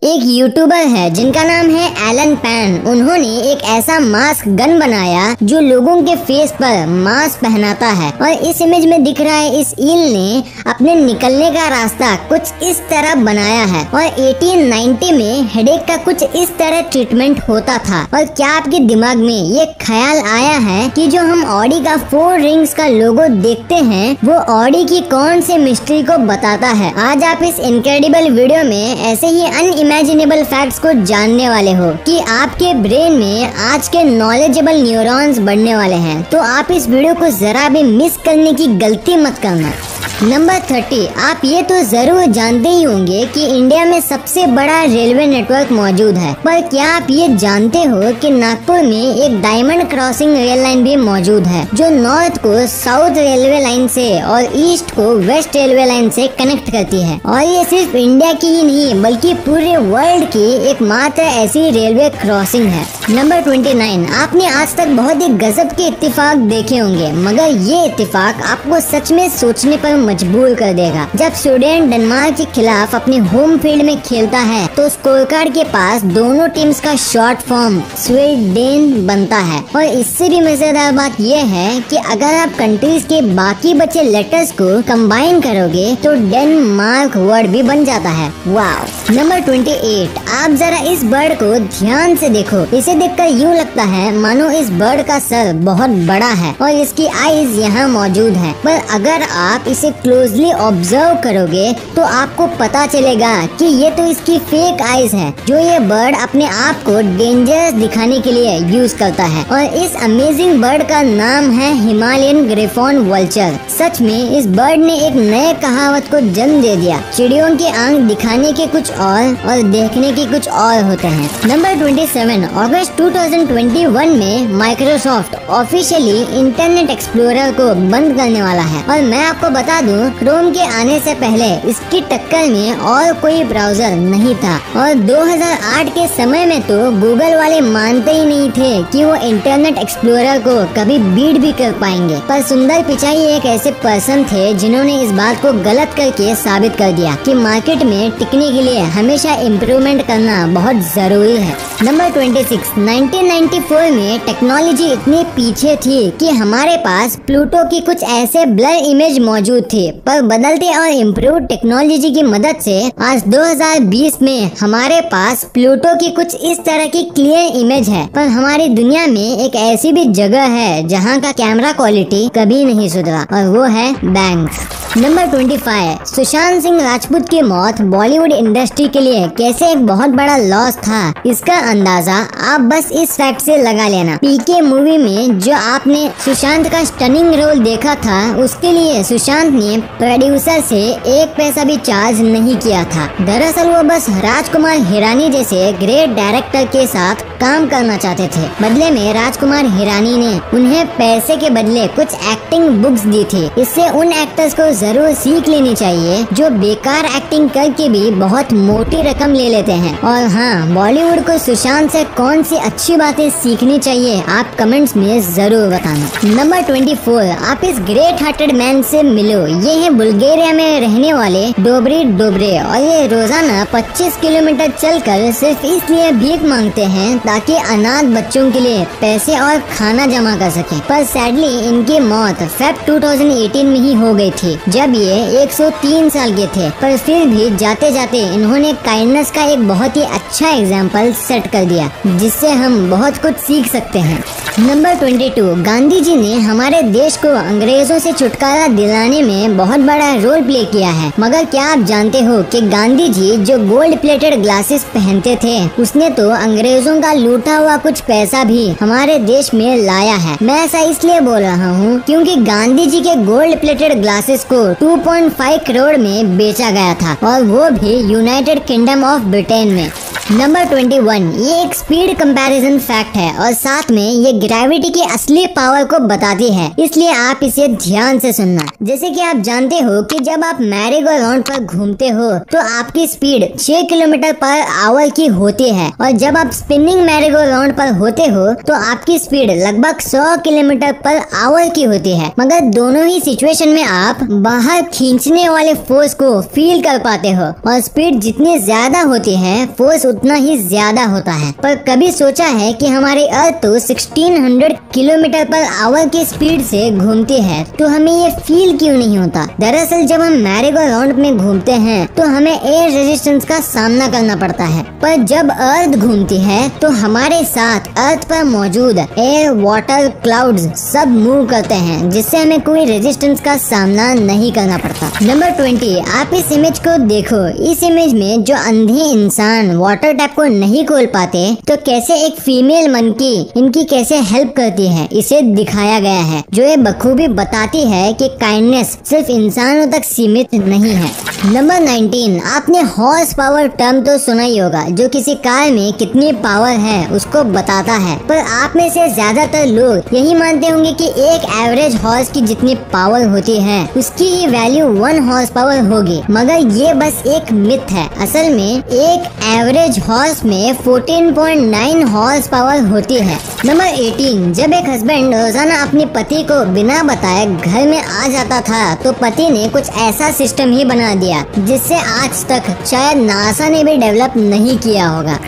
एक यूट्यूबर है जिनका नाम है एलन पैन। उन्होंने एक ऐसा मास्क गन बनाया जो लोगों के फेस पर मास्क पहनाता है और इस इमेज में दिख रहा है इस ईल ने अपने निकलने का रास्ता कुछ इस तरह बनाया है और 1890 में हेडेक का कुछ इस तरह ट्रीटमेंट होता था। और क्या आपके दिमाग में ये ख्याल आया है कि जो हम ऑडी का 4 रिंग्स का लोगो देखते हैं वो ऑडी की कौन से मिस्ट्री को बताता है। आज आप इस इनक्रेडिबल वीडियो में ऐसे ही अनइमेजिनेबल फैक्ट्स को जानने वाले हो कि आपके ब्रेन में आज के नॉलेजेबल न्यूरॉन्स बढ़ने वाले हैं। तो आप इस वीडियो को जरा भी मिस करने की गलती मत करना। नंबर 30, आप ये तो जरूर जानते ही होंगे कि इंडिया में सबसे बड़ा रेलवे नेटवर्क मौजूद है, पर क्या आप ये जानते हो कि नागपुर में एक डायमंड क्रॉसिंग रेल लाइन भी मौजूद है जो नॉर्थ को साउथ रेलवे लाइन से और ईस्ट को वेस्ट रेलवे लाइन से कनेक्ट करती है। और ये सिर्फ इंडिया की ही नहीं बल्कि पूरे वर्ल्ड की एकमात्र ऐसी रेलवे क्रॉसिंग है। नंबर 29, आपने आज तक बहुत ही गजब के इत्तेफाक देखे होंगे, मगर ये इत्तेफाक आपको सच में सोचने पर मजबूर कर देगा। जब स्वीडन डेनमार्क के खिलाफ अपने होम फील्ड में खेलता है तो स्कोर कार्ड के पास दोनों टीम्स का शॉर्ट फॉर्म स्वीडन बनता है। और इससे भी मजेदार बात यह है कि अगर आप कंट्रीज के बाकी बचे लेटर्स को कंबाइन करोगे तो डेनमार्क वर्ड भी बन जाता है। वाव। नंबर 28, आप जरा इस बर्ड को ध्यान से देखो। इसे देखकर यूँ लगता है मानो इस बर्ड का सर बहुत बड़ा है और इसकी आईज यहाँ मौजूद है, पर अगर आप इसे क्लोजली ऑब्जर्व करोगे तो आपको पता चलेगा कि ये तो इसकी फेक आईज है जो ये बर्ड अपने आप को डेंजरस दिखाने के लिए यूज करता है। और इस अमेजिंग बर्ड का नाम है हिमालयन ग्रिफॉन वल्चर। सच में इस बर्ड ने एक नए कहावत को जन्म दे दिया, चिड़ियों के आंख दिखाने के कुछ और देखने के कुछ और होते हैं। नंबर 27, अगस्त 2021 में माइक्रोसॉफ्ट ऑफिशियली इंटरनेट एक्सप्लोरर को बंद करने वाला है। और मैं आपको बता दूं, क्रोम के आने से पहले इसकी टक्कर में और कोई ब्राउजर नहीं था। और 2008 के समय में तो गूगल वाले मानते ही नहीं थे कि वो इंटरनेट एक्सप्लोरर को कभी बीट भी कर पाएंगे। पर सुंदर पिचाई एक ऐसे पर्सन थे जिन्होंने इस बात को गलत करके साबित कर दिया कि मार्केट में टिकने के लिए हमेशा इम्प्रूवमेंट करना बहुत जरूरी है। नंबर 26, 1994 में टेक्नोलॉजी इतनी पीछे थी कि हमारे पास प्लूटो की कुछ ऐसे ब्लर इमेज मौजूद थे, पर बदलते और इम्प्रूव टेक्नोलॉजी की मदद से आज 2020 में हमारे पास प्लूटो की कुछ इस तरह की क्लियर इमेज है। पर हमारी दुनिया में एक ऐसी भी जगह है जहां का कैमरा क्वालिटी कभी नहीं सुधरा और वो है बैंक्स। नंबर 25, सुशांत सिंह राजपूत की मौत बॉलीवुड इंडस्ट्री के लिए कैसे एक बहुत बड़ा लॉस था, इसका अंदाजा आप बस इस फैक्ट से लगा लेना। पीके मूवी में जो आपने सुशांत का स्टनिंग रोल देखा था उसके लिए सुशांत ने प्रोड्यूसर से 1 पैसा भी चार्ज नहीं किया था। दरअसल वो बस राजकुमार हिरानी जैसे ग्रेट डायरेक्टर के साथ काम करना चाहते थे। बदले में राजकुमार हिरानी ने उन्हें पैसे के बदले कुछ एक्टिंग बुक्स दी थी। इससे उन एक्टर्स को जरूर सीख लेनी चाहिए जो बेकार एक्टिंग करके भी बहुत मोटी रकम ले लेते हैं। और हाँ, बॉलीवुड को सुशांत से कौन सी अच्छी बातें सीखनी चाहिए आप कमेंट्स में जरूर बताना। नंबर 24, आप इस ग्रेट हार्टेड मैन से मिलो। ये है बुल्गारिया में रहने वाले डोब्रिट डोब्रे और ये रोजाना 25 किलोमीटर चलकर सिर्फ इसलिए भीख मांगते हैं ताकि अनाथ बच्चों के लिए पैसे और खाना जमा कर सके। पर सैडली इनकी मौत फेब 2018 में ही हो गई थी जब ये 103 साल के थे। पर फिर भी जाते जाते इन्होंने काइंडनेस का एक बहुत ही अच्छा एग्जाम्पल सेट कर दिया जिससे हम बहुत कुछ सीख सकते हैं। नंबर 22, गांधी जी ने हमारे देश को अंग्रेजों से छुटकारा दिलाने में बहुत बड़ा रोल प्ले किया है। मगर क्या आप जानते हो कि गांधी जी जो गोल्ड प्लेटेड ग्लासेस पहनते थे उसने तो अंग्रेजों का लूटा हुआ कुछ पैसा भी हमारे देश में लाया है। मैं ऐसा इसलिए बोल रहा हूँ क्योंकि गांधी जी के गोल्ड प्लेटेड ग्लासेस को 2.5 करोड़ में बेचा गया था और वो भी यूनाइटेड किंगडम ऑफ ब्रिटेन में। नंबर 21, ये एक स्पीड कंपैरिजन फैक्ट है और साथ में ये ग्रेविटी की असली पावर को बताती है, इसलिए आप इसे ध्यान से सुनना। जैसे कि आप जानते हो कि जब आप मैरी गो राउंड पर घूमते हो तो आपकी स्पीड 6 किलोमीटर पर आवर की होती है और जब आप स्पिनिंग मैरी गो राउंड पर होते हो तो आपकी स्पीड लगभग 100 किलोमीटर पर आवर की होती है। मगर दोनों ही सिचुएशन में आप बाहर खींचने वाले फोर्स को फील कर पाते हो और स्पीड जितनी ज्यादा होती है फोर्स उतना ही ज्यादा होता है। पर कभी सोचा है कि हमारी अर्थ तो 1600 किलोमीटर पर आवर की स्पीड से घूमती है तो हमें ये फील क्यों नहीं होता? दरअसल जब हम मैरी गो राउंड में घूमते हैं तो हमें एयर रेजिस्टेंस का सामना करना पड़ता है, पर जब अर्थ घूमती है तो हमारे साथ अर्थ पर मौजूद एयर, वाटर, क्लाउड्स सब मूव करते हैं जिससे हमें कोई रेजिस्टेंस का सामना नहीं करना पड़ता। नंबर 20, आप इस इमेज को देखो। इस इमेज में जो अंधे इंसान वाटर टैप को नहीं खोल पाते तो कैसे एक फीमेल मंकी इनकी कैसे हेल्प करती है इसे दिखाया गया है, जो ये बखूबी बताती है कि काइंडनेस सिर्फ इंसानों तक सीमित नहीं है। नंबर 19, आपने हॉर्स पावर टर्म तो सुना ही होगा, जो किसी कार में कितनी पावर है उसको बताता है। पर आप में से ज्यादातर लोग यही मानते होंगे कि एक एवरेज हॉर्स की जितनी पावर होती है उसकी ही वैल्यू 1 हॉर्स पावर होगी, मगर ये बस एक मिथ है। असल में एक एवरेज हॉर्स में 14.9 हॉर्स पावर होती है। नंबर 18, जब एक हस्बैंड रोजाना अपनी पति को बिना बताए घर में आ जाता था तो पति ने कुछ ऐसा सिस्टम ही बना दिया जिससे आज तक शायद नासा ने भी डेवलप नहीं किया होगा।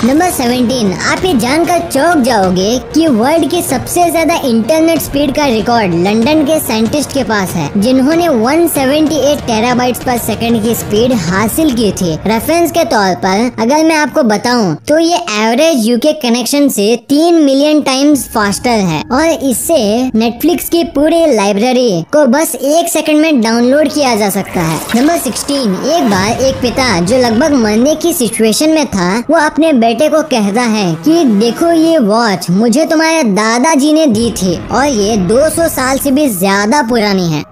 नंबर 17, आप ये जानकर चौंक जाओगे कि वर्ल्ड की सबसे ज्यादा इंटरनेट स्पीड का रिकॉर्ड लंदन के साइंटिस्ट के पास है, जिन्होंने 178 टेराबाइट्स पर सेकंड की स्पीड हासिल की थी। रेफरेंस के तौर पर अगर मैं आपको बताऊं तो ये एवरेज यूके कनेक्शन से 3 मिलियन टाइम्स फास्टर है और इससे नेटफ्लिक्स की पूरी लाइब्रेरी को बस 1 सेकंड में डाउनलोड किया जा सकता है। नंबर 16, एक बार एक पिता जो लगभग मरने की सिचुएशन में था वो अपने बेटे को कहता है कि देखो ये वॉच मुझे तुम्हारे दादाजी ने दी थी और ये 200 साल से भी ज्यादा पुरानी है।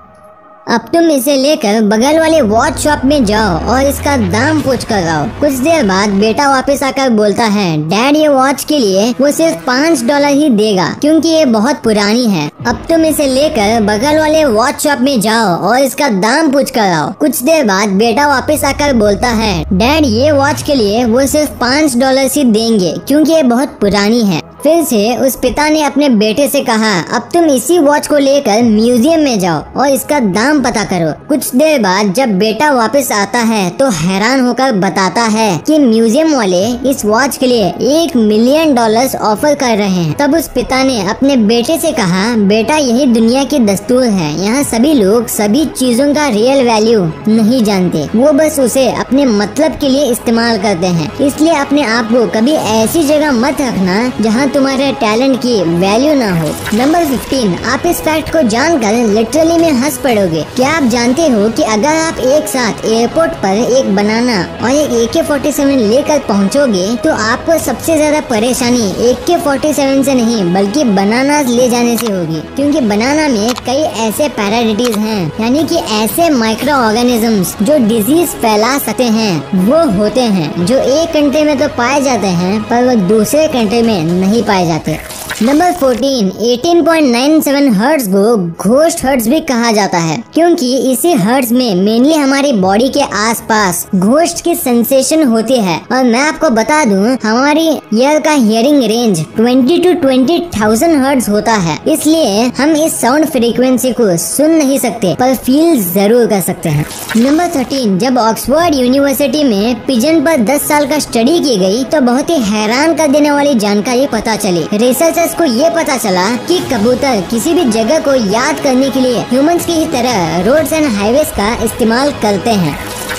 अब तुम इसे लेकर बगल वाले वॉच शॉप में जाओ और इसका दाम पूछ कर आओ। कुछ देर बाद बेटा वापस आकर बोलता है, डैड ये वॉच के लिए वो सिर्फ $5 ही देगा क्योंकि ये बहुत पुरानी है। अब तुम इसे लेकर बगल वाले वॉच शॉप में जाओ और इसका दाम पूछ कर आओ। कुछ देर बाद बेटा वापस आकर बोलता है, डैड ये वॉच के लिए वो सिर्फ $5 ही देंगे क्योंकि ये बहुत पुरानी है। फिर से उस पिता ने अपने बेटे से कहा, अब तुम इसी वॉच को लेकर म्यूजियम में जाओ और इसका दाम पता करो। कुछ देर बाद जब बेटा वापस आता है तो हैरान होकर बताता है कि म्यूजियम वाले इस वॉच के लिए $1 मिलियन ऑफर कर रहे हैं। तब उस पिता ने अपने बेटे से कहा, बेटा यही दुनिया की दस्तूर है, यहाँ सभी लोग सभी चीजों का रियल वैल्यू नहीं जानते, वो बस उसे अपने मतलब के लिए इस्तेमाल करते हैं। इसलिए अपने आप को कभी ऐसी जगह मत रखना जहाँ तुम्हारे टैलेंट की वैल्यू ना हो। नंबर 15, आप इस फैक्ट को जानकर लिटरली में हंस पड़ोगे। क्या आप जानते हो कि अगर आप एक साथ एयरपोर्ट पर एक बनाना और एक AK-47 लेकर पहुंचोगे तो आपको सबसे ज्यादा परेशानी AK-47 से नहीं बल्कि बनाना ले जाने से होगी, क्योंकि बनाना में कई ऐसे पैरासिटीज हैं, यानी कि ऐसे माइक्रो ऑर्गेनिजम्स जो डिजीज फैला सकते हैं वो होते हैं, जो एक कंट्री में तो पाए जाते हैं पर वो दूसरे कंट्री में नहीं पाए जाते। नंबर 14, 18.97 हर्ट्ज को घोस्ट हर्ट्ज भी कहा जाता है, क्योंकि इसी हर्ट्ज में मेनली हमारी बॉडी के आसपास घोस्ट की सेंसेशन होती है। और मैं आपको बता दूं, हमारी ईयर का हियरिंग रेंज 20 to 20,000 हर्ट्ज होता है, इसलिए हम इस साउंड फ्रीक्वेंसी को सुन नहीं सकते पर फील जरूर कर सकते हैं। नंबर 13, जब ऑक्सफोर्ड यूनिवर्सिटी में पिजन पर 10 साल का स्टडी की गई तो बहुत ही हैरान कर देने वाली जानकारी पता चली। रिसर्चर्स को ये पता चला कि कबूतर किसी भी जगह को याद करने के लिए ह्यूमंस की ही तरह रोड्स एंड हाईवेज का इस्तेमाल करते हैं।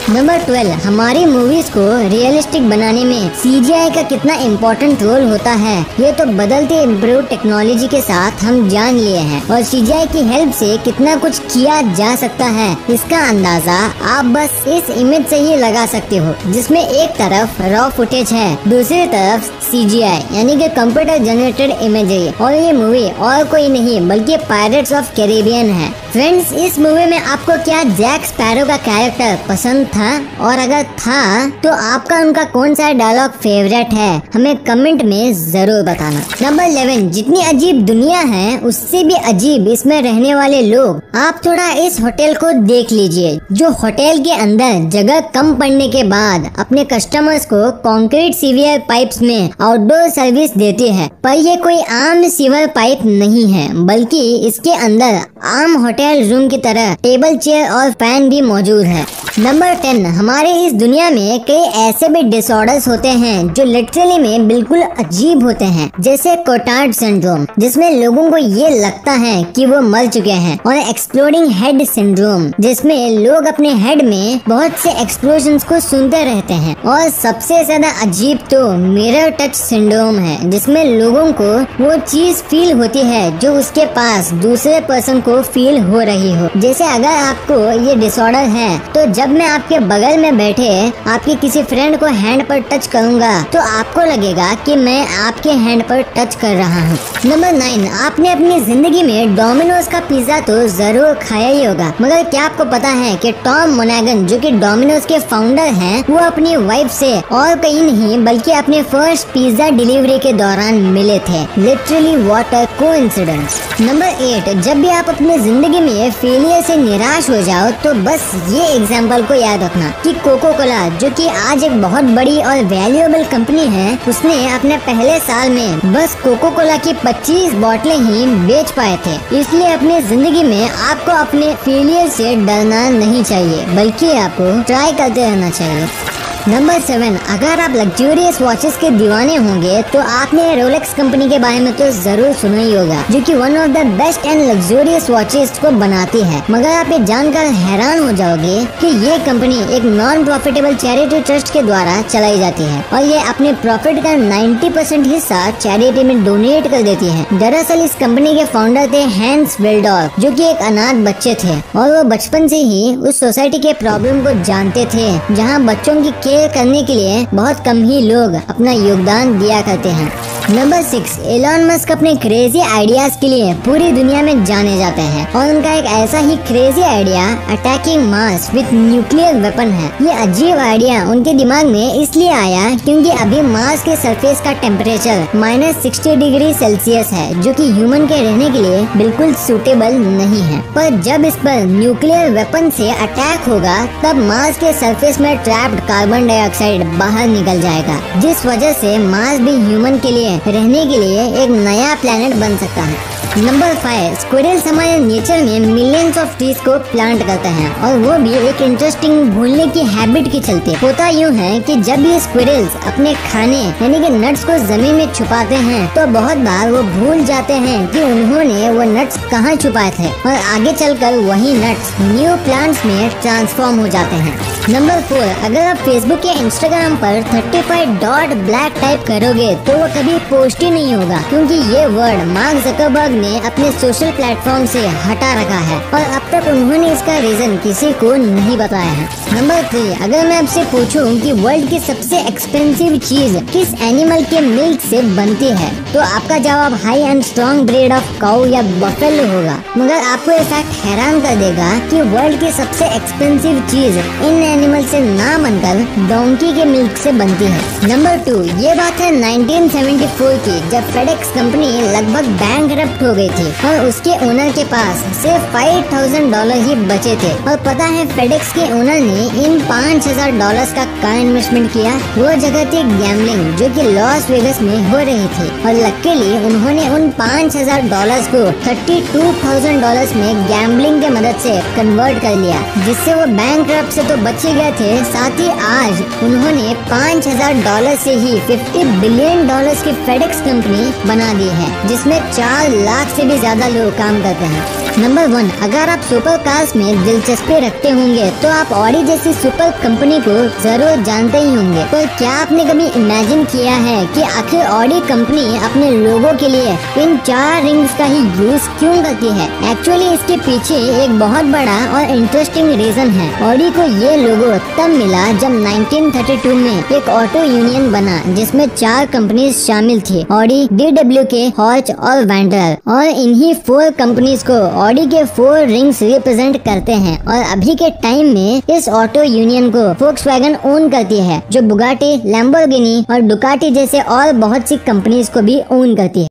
नंबर 12, हमारी मूवीज को रियलिस्टिक बनाने में CGI का कितना इम्पोर्टेंट रोल होता है ये तो बदलते इम्प्रूव टेक्नोलॉजी के साथ हम जान लिए हैं, और CGI की हेल्प से कितना कुछ किया जा सकता है इसका अंदाजा आप बस इस इमेज से ही लगा सकते हो, जिसमें एक तरफ रॉ फुटेज है, दूसरी तरफ CGI यानी कि कंप्यूटर जनरेटेड इमेजरी, और ये मूवी और कोई नहीं बल्कि पायरेट्स ऑफ कैरिबियन है। फ्रेंड्स, इस मूवी में आपको क्या जैक स्पैरो का कैरेक्टर पसंद था? था, और अगर था तो आपका उनका कौन सा डायलॉग फेवरेट है, हमें कमेंट में जरूर बताना। नंबर 11, जितनी अजीब दुनिया है उससे भी अजीब इसमें रहने वाले लोग। आप थोड़ा इस होटल को देख लीजिए, जो होटल के अंदर जगह कम पड़ने के बाद अपने कस्टमर्स को कंक्रीट सीवर पाइप्स में आउटडोर सर्विस देती है। पर ये कोई आम सीवर पाइप नहीं है, बल्कि इसके अंदर आम होटल रूम की तरह टेबल, चेयर और फैन भी मौजूद है। नंबर 10, हमारे इस दुनिया में कई ऐसे भी डिसऑर्डर्स होते हैं जो लिटरली में बिल्कुल अजीब होते हैं, जैसे कोटार्ड सिंड्रोम, जिसमें लोगों को ये लगता है कि वो मर चुके हैं, और एक्सप्लोडिंग हेड सिंड्रोम, जिसमें लोग अपने हेड में बहुत से एक्सप्लोजन्स को सुनते रहते हैं, और सबसे ज्यादा अजीब तो मिरर टच सिंड्रोम है, जिसमें लोगों को वो चीज फील होती है जो उसके पास दूसरे पर्सन को फील हो रही हो। जैसे अगर आपको ये डिसऑर्डर है तो जब मैं आपके बगल में बैठे आपके किसी फ्रेंड को हैंड पर टच करूंगा तो आपको लगेगा कि मैं आपके हैंड पर टच कर रहा हूँ। नंबर 9, आपने अपनी जिंदगी में डोमिनोज का पिज्जा तो जरूर खाया ही होगा, मगर क्या आपको पता है कि टॉम मोनागन, जो कि डोमिनोज के फाउंडर हैं, वो अपनी वाइफ से और कहीं नहीं बल्कि अपने फर्स्ट पिज्जा डिलीवरी के दौरान मिले थे। Literally what a coincidence. Number 8, जब भी आप अपनी जिंदगी में फेलियर से निराश हो जाओ तो बस ये एग्जाम्पल को याद रखना कि कोको कोला, जो कि आज एक बहुत बड़ी और वैल्यूएबल कंपनी है, उसने अपने पहले साल में बस कोको कोला की 25 बोतलें ही बेच पाए थे। इसलिए अपनी जिंदगी में आपको अपने फेलियर से डरना नहीं चाहिए, बल्कि आपको ट्राई करते रहना चाहिए। नंबर 7, अगर आप लग्जूरियस वॉचेस के दीवाने होंगे तो आपने रोलेक्स कंपनी के बारे में तो जरूर सुना ही होगा, जो कि one of the best and luxurious watches को बनाती है। मगर आप ये जानकर हैरान हो जाओगे कि ये कंपनी एक नॉन प्रॉफिटेबल चैरिटी ट्रस्ट के द्वारा चलाई जाती है, और ये अपने प्रॉफिट का 90% हिस्सा चैरिटी में डोनेट कर देती है। दरअसल इस कंपनी के फाउंडर थे हैंस विल्डॉर्फ, जो कि एक अनाथ बच्चे थे, और वो बचपन से ही उस सोसाइटी के प्रॉब्लम को जानते थे, जहाँ बच्चों की केयर करने के लिए बहुत कम ही लोग अपना योगदान दिया करते हैं। नंबर 6, एलन मस्क अपने क्रेजी आइडियाज के लिए पूरी दुनिया में जाने जाते हैं, और उनका एक ऐसा ही crazy idea attacking Mars with nuclear weapon है। ये अजीब आइडिया उनके दिमाग में इसलिए आया क्योंकि अभी मार्स के सरफेस का टेम्परेचर -60 डिग्री सेल्सियस है, जो कि ह्यूमन के रहने के लिए बिल्कुल सूटेबल नहीं है। पर जब इस पर न्यूक्लियर वेपन से अटैक होगा तब मार्स के सरफेस में ट्रैप्ड कार्बन डाइऑक्साइड बाहर निकल जाएगा, जिस वजह से मार्स भी ह्यूमन के लिए रहने के लिए एक नया प्लेनेट बन सकता है। नंबर 5, स्क्विरल्स हमारे नेचर में मिलियंस ऑफ ट्रीज को प्लांट करते हैं, और वो भी एक इंटरेस्टिंग भूलने की हैबिट के चलते। होता यूँ है कि जब ये स्क्विरल्स अपने खाने यानी कि नट्स को जमीन में छुपाते हैं तो बहुत बार वो भूल जाते हैं कि उन्होंने वो नट्स कहाँ छुपाए थे, और आगे चलकर वही नट्स न्यू प्लांट्स में ट्रांसफॉर्म हो जाते हैं। नंबर 4, अगर आप फेसबुक या इंस्टाग्राम पर 35.black टाइप करोगे तो वो कभी पोस्ट ही नहीं होगा, क्योंकि ये वर्ड मार्क जकरबर्ग ने अपने सोशल प्लेटफॉर्म से हटा रखा है, और अब तक उन्होंने इसका रीजन किसी को नहीं बताया है। नंबर 3, अगर मैं आपसे पूछूं कि वर्ल्ड की सबसे एक्सपेंसिव चीज किस एनिमल के मिल्क से बनती है, तो आपका जवाब high and strong breed of cow या बफेलो होगा। मगर आपको ये फैक्ट हैरान कर देगा कि वर्ल्ड की सबसे एक्सपेंसिव चीज इन एनिमल से ना बनकर डोंकी के मिल्क से बनती है। नंबर 2, ये बात है 1974 की, जब फेडेक्स कंपनी लगभग बैंकरप्ट हो गई थी और उसके ओनर के पास सिर्फ $5,000 ही बचे थे। और पता है फेडेक्स के ओनर ने इन $5,000 का क्या इन्वेस्टमेंट किया? वो जगह थी गैम्बलिंग, जो कि लॉस वेगस में हो रही थी, और लकीली उन्होंने उन $5,000 को $32,000 में गैम्बलिंग के मदद से कन्वर्ट कर लिया, जिससे वो बैंकरप्ट से तो बच ही गए थे, साथ ही आज उन्होंने $5,000 से ही $50 बिलियन की फेडेक्स कंपनी बना दी है, जिसमें 4 लाख से भी ज्यादा लोग काम करते हैं। नंबर 1, अगर आप सुपर कार्स में दिलचस्पी रखते होंगे तो आप ऑडी जैसी सुपर कंपनी को जरूर जानते ही होंगे। तो क्या आपने कभी इमेजिन किया है कि आखिर ऑडी कंपनी अपने लोगों के लिए इन 4 रिंग्स का ही यूज क्यों करती है? एक्चुअली इसके पीछे एक बहुत बड़ा और इंटरेस्टिंग रीजन है। ऑडी को ये लोगो तब मिला जब 1932 में एक ऑटो यूनियन बना, जिसमें 4 कंपनीज शामिल थी, ऑडी, DWK, हॉर्च और वैंडरर, और इन्हीं 4 कंपनीज को ऑडी के 4 रिंग्स रिप्रेजेंट करते हैं और अभी के टाइम में इस ऑटो यूनियन को फोक्सवैगन ओन करती है, जो बुगाटी, लैम्बोर्गिनी और डुकाटी जैसे और बहुत सी कंपनीज को भी ओन करती है।